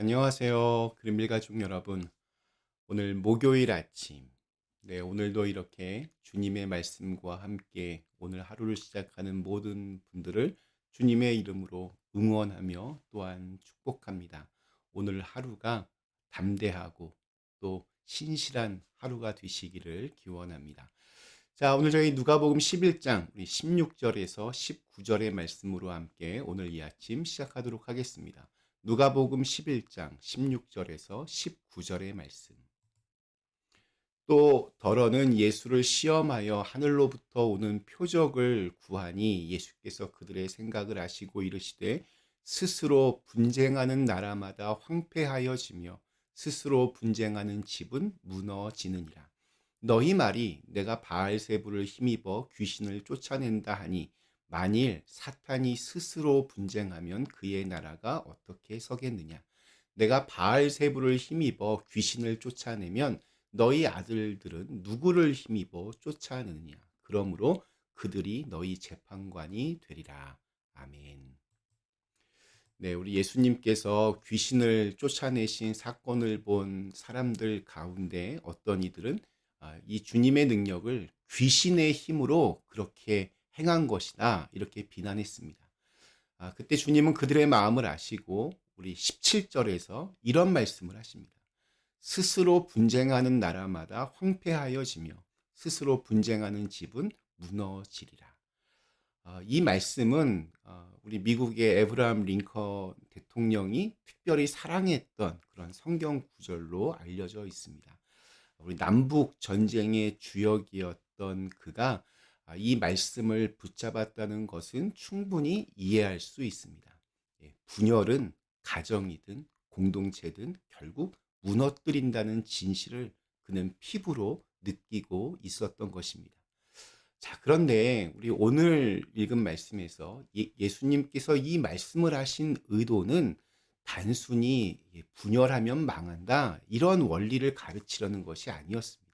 안녕하세요. 그린빌 가족 여러분. 오늘 목요일 아침. 네, 오늘도 이렇게 주님의 말씀과 함께 오늘 하루를 시작하는 모든 분들을 주님의 이름으로 응원하며 또한 축복합니다. 오늘 하루가 담대하고 또 신실한 하루가 되시기를 기원합니다. 자, 오늘 저희 누가복음 11장 우리 16절에서 19절의 말씀으로 함께 오늘 이 아침 시작하도록 하겠습니다. 누가복음 11장 16절에서 19절의 말씀. 또 더러는 예수를 시험하여 하늘로부터 오는 표적을 구하니 예수께서 그들의 생각을 아시고 이르시되 스스로 분쟁하는 나라마다 황폐하여지며 스스로 분쟁하는 집은 무너지느니라. 너희 말이 내가 바알세부를 힘입어 귀신을 쫓아낸다 하니 만일 사탄이 스스로 분쟁하면 그의 나라가 어떻게 서겠느냐. 내가 바알세부를 힘입어 귀신을 쫓아내면 너희 아들들은 누구를 힘입어 쫓아내느냐. 그러므로 그들이 너희 재판관이 되리라. 아멘. 네, 우리 예수님께서 귀신을 쫓아내신 사건을 본 사람들 가운데 어떤 이들은 이 주님의 능력을 귀신의 힘으로 그렇게 행한 것이다 이렇게 비난했습니다. 그때 주님은 그들의 마음을 아시고 우리 17절에서 이런 말씀을 하십니다. 스스로 분쟁하는 나라마다 황폐하여지며 스스로 분쟁하는 집은 무너지리라. 이 말씀은 우리 미국의 에브라함 링컨 대통령이 특별히 사랑했던 그런 성경 구절로 알려져 있습니다. 우리 남북 전쟁의 주역이었던 그가 이 말씀을 붙잡았다는 것은 충분히 이해할 수 있습니다. 분열은 가정이든 공동체든 결국 무너뜨린다는 진실을 그는 피부로 느끼고 있었던 것입니다. 자, 그런데 우리 오늘 읽은 말씀에서 예수님께서 이 말씀을 하신 의도는 단순히 분열하면 망한다 이런 원리를 가르치려는 것이 아니었습니다.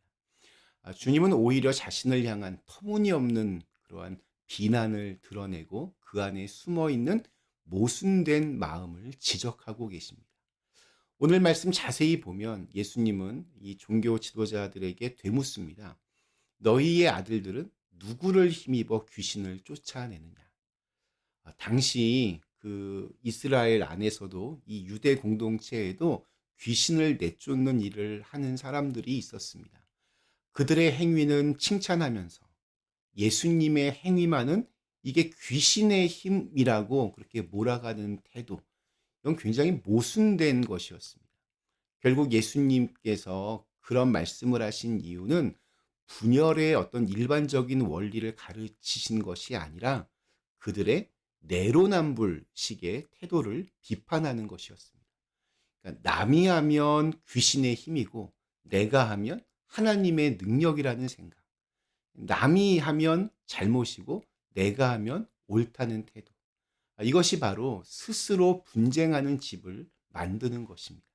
주님은 오히려 자신을 향한 터무니없는 그러한 비난을 드러내고 그 안에 숨어 있는 모순된 마음을 지적하고 계십니다. 오늘 말씀 자세히 보면 예수님은 이 종교 지도자들에게 되묻습니다. 너희의 아들들은 누구를 힘입어 귀신을 쫓아내느냐. 당시 그 이스라엘 안에서도 이 유대 공동체에도 귀신을 내쫓는 일을 하는 사람들이 있었습니다. 그들의 행위는 칭찬하면서 예수님의 행위만은 이게 귀신의 힘이라고 그렇게 몰아가는 태도, 이건 굉장히 모순된 것이었습니다. 결국 예수님께서 그런 말씀을 하신 이유는 분열의 어떤 일반적인 원리를 가르치신 것이 아니라 그들의 내로남불식의 태도를 비판하는 것이었습니다. 그러니까 남이 하면 귀신의 힘이고 내가 하면 하나님의 능력이라는 생각. 남이 하면 잘못이고 내가 하면 옳다는 태도. 이것이 바로 스스로 분쟁하는 집을 만드는 것입니다.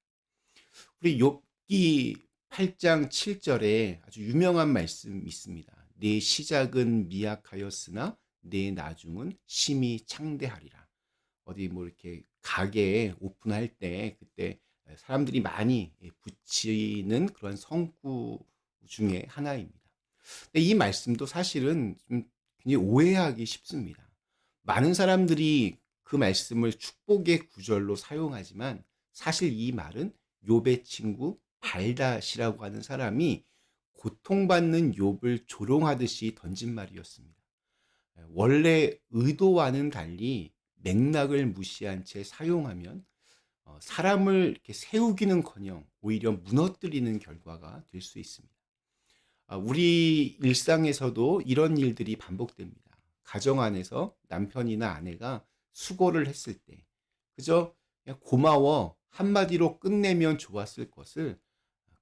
우리 욥기 8장 7절에 아주 유명한 말씀 있습니다. 내 시작은 미약하였으나 내 나중은 심히 창대하리라. 어디 뭐 이렇게 가게에 오픈할 때 그때 사람들이 많이 붙이는 그런 성구 중에 하나입니다. 근데 이 말씀도 사실은 좀 굉장히 오해하기 쉽습니다. 많은 사람들이 그 말씀을 축복의 구절로 사용하지만 사실 이 말은 욥의 친구 발닷이라고 하는 사람이 고통받는 욥을 조롱하듯이 던진 말이었습니다. 원래 의도와는 달리 맥락을 무시한 채 사용하면 사람을 이렇게 세우기는커녕 오히려 무너뜨리는 결과가 될 수 있습니다. 우리 일상에서도 이런 일들이 반복됩니다. 가정 안에서 남편이나 아내가 수고를 했을 때 그저 그냥 고마워 한마디로 끝내면 좋았을 것을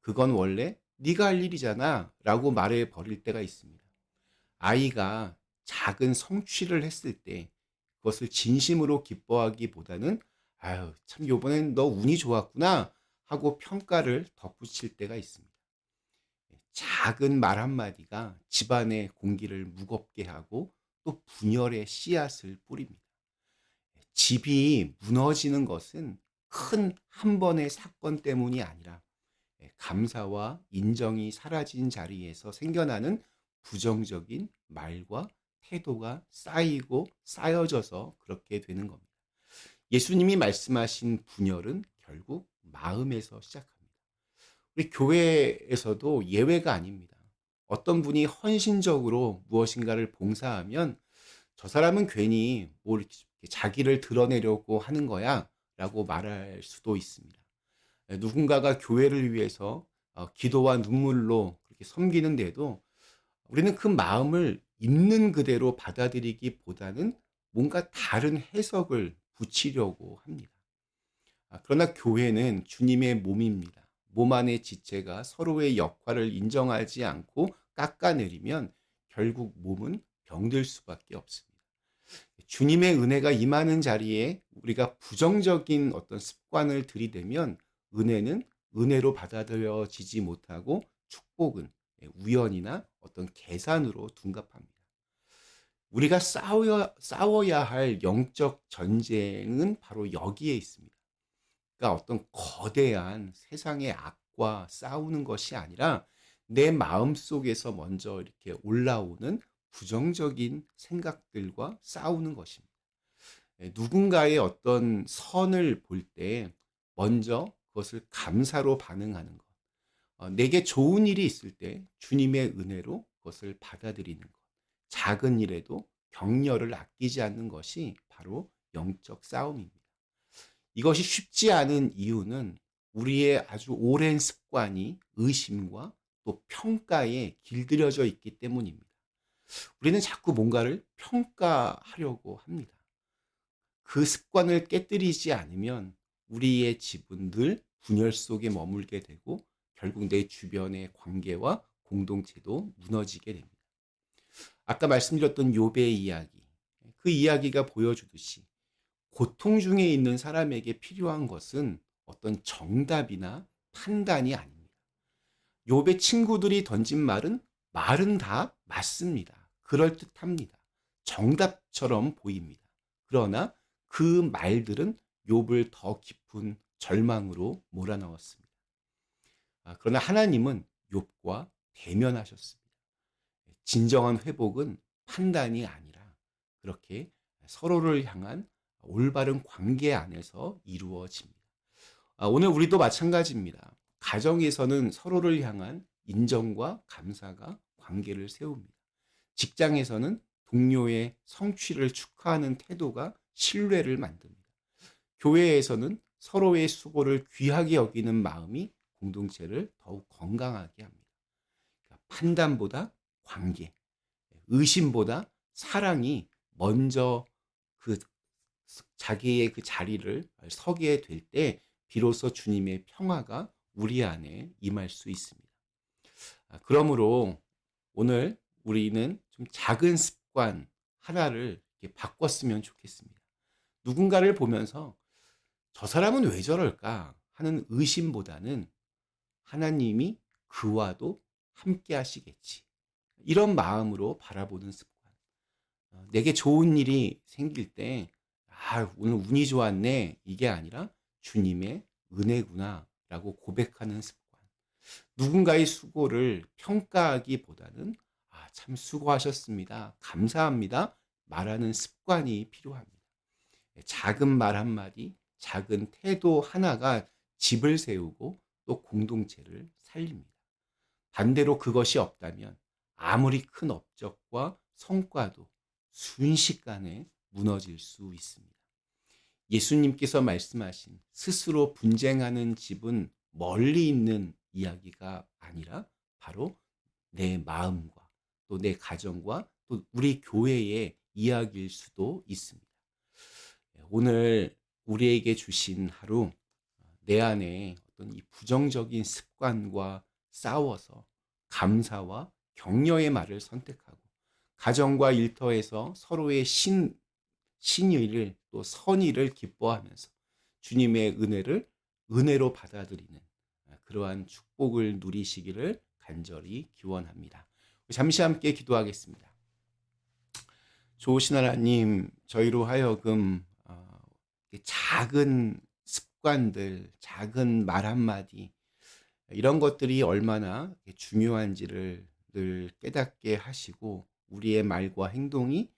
그건 원래 네가 할 일이잖아 라고 말해 버릴 때가 있습니다. 아이가 작은 성취를 했을 때 그것을 진심으로 기뻐하기보다는 아유 참 요번엔 너 운이 좋았구나 하고 평가를 덧붙일 때가 있습니다. 작은 말 한마디가 집안의 공기를 무겁게 하고 또 분열의 씨앗을 뿌립니다. 집이 무너지는 것은 큰 한 번의 사건 때문이 아니라 감사와 인정이 사라진 자리에서 생겨나는 부정적인 말과 태도가 쌓이고 쌓여져서 그렇게 되는 겁니다. 예수님이 말씀하신 분열은 결국 마음에서 시작합니다. 우리 교회에서도 예외가 아닙니다. 어떤 분이 헌신적으로 무엇인가를 봉사하면 저 사람은 괜히 뭘 이렇게 자기를 드러내려고 하는 거야 라고 말할 수도 있습니다. 누군가가 교회를 위해서 기도와 눈물로 그렇게 섬기는데도 우리는 그 마음을 있는 그대로 받아들이기보다는 뭔가 다른 해석을 붙이려고 합니다. 그러나 교회는 주님의 몸입니다. 몸 안의 지체가 서로의 역할을 인정하지 않고 깎아내리면 결국 몸은 병들 수밖에 없습니다. 주님의 은혜가 임하는 자리에 우리가 부정적인 어떤 습관을 들이대면 은혜는 은혜로 받아들여지지 못하고 축복은 우연이나 어떤 계산으로 둔갑합니다. 우리가 싸워야 할 영적 전쟁은 바로 여기에 있습니다. 그러니까 어떤 거대한 세상의 악과 싸우는 것이 아니라 내 마음 속에서 먼저 이렇게 올라오는 부정적인 생각들과 싸우는 것입니다. 누군가의 어떤 선을 볼 때 먼저 그것을 감사로 반응하는 것. 내게 좋은 일이 있을 때 주님의 은혜로 그것을 받아들이는 것. 작은 일에도 격려를 아끼지 않는 것이 바로 영적 싸움입니다. 이것이 쉽지 않은 이유는 우리의 아주 오랜 습관이 의심과 또 평가에 길들여져 있기 때문입니다. 우리는 자꾸 뭔가를 평가하려고 합니다. 그 습관을 깨뜨리지 않으면 우리의 집은 늘 분열 속에 머물게 되고 결국 내 주변의 관계와 공동체도 무너지게 됩니다. 아까 말씀드렸던 욥의 이야기, 그 이야기가 보여주듯이 고통 중에 있는 사람에게 필요한 것은 어떤 정답이나 판단이 아닙니다. 욥의 친구들이 던진 말은 다 맞습니다. 그럴듯합니다. 정답처럼 보입니다. 그러나 그 말들은 욥을 더 깊은 절망으로 몰아넣었습니다. 그러나 하나님은 욥과 대면하셨습니다. 진정한 회복은 판단이 아니라 그렇게 서로를 향한 올바른 관계 안에서 이루어집니다. 오늘 우리도 마찬가지입니다. 가정에서는 서로를 향한 인정과 감사가 관계를 세웁니다. 직장에서는 동료의 성취를 축하하는 태도가 신뢰를 만듭니다. 교회에서는 서로의 수고를 귀하게 여기는 마음이 공동체를 더욱 건강하게 합니다. 그러니까 판단보다 관계, 의심보다 사랑이 먼저 그 자기의 그 자리를 서게 될 때 비로소 주님의 평화가 우리 안에 임할 수 있습니다. 그러므로 오늘 우리는 좀 작은 습관 하나를 이렇게 바꿨으면 좋겠습니다. 누군가를 보면서 저 사람은 왜 저럴까 하는 의심보다는 하나님이 그와도 함께 하시겠지. 이런 마음으로 바라보는 습관. 내게 좋은 일이 생길 때, 오늘 운이 좋았네. 이게 아니라 주님의 은혜구나. 라고 고백하는 습관. 누군가의 수고를 평가하기보다는, 참 수고하셨습니다. 감사합니다. 말하는 습관이 필요합니다. 작은 말 한마디, 작은 태도 하나가 집을 세우고 또 공동체를 살립니다. 반대로 그것이 없다면 아무리 큰 업적과 성과도 순식간에 무너질 수 있습니다. 예수님께서 말씀하신 스스로 분쟁하는 집은 멀리 있는 이야기가 아니라 바로 내 마음과 또 내 가정과 또 우리 교회의 이야기일 수도 있습니다. 오늘 우리에게 주신 하루, 내 안에 어떤 이 부정적인 습관과 싸워서 감사와 격려의 말을 선택하고 가정과 일터에서 서로의 신의를 또 선의를 기뻐하면서 주님의 은혜를 은혜로 받아들이는 그러한 축복을 누리시기를 간절히 기원합니다. 잠시 함께 기도하겠습니다. 좋으신 하나님, 저희로 하여금 작은 습관 습관들, 작은 말 한마디 이런 것들이 얼마나 중요한지를 늘 깨닫게 하시고 우리의 말과 행동이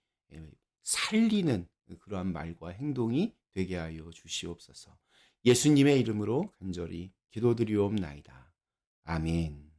살리는 그러한 말과 행동이 되게 하여 주시옵소서. 예수님의 이름으로 간절히 기도드리옵나이다. 아멘.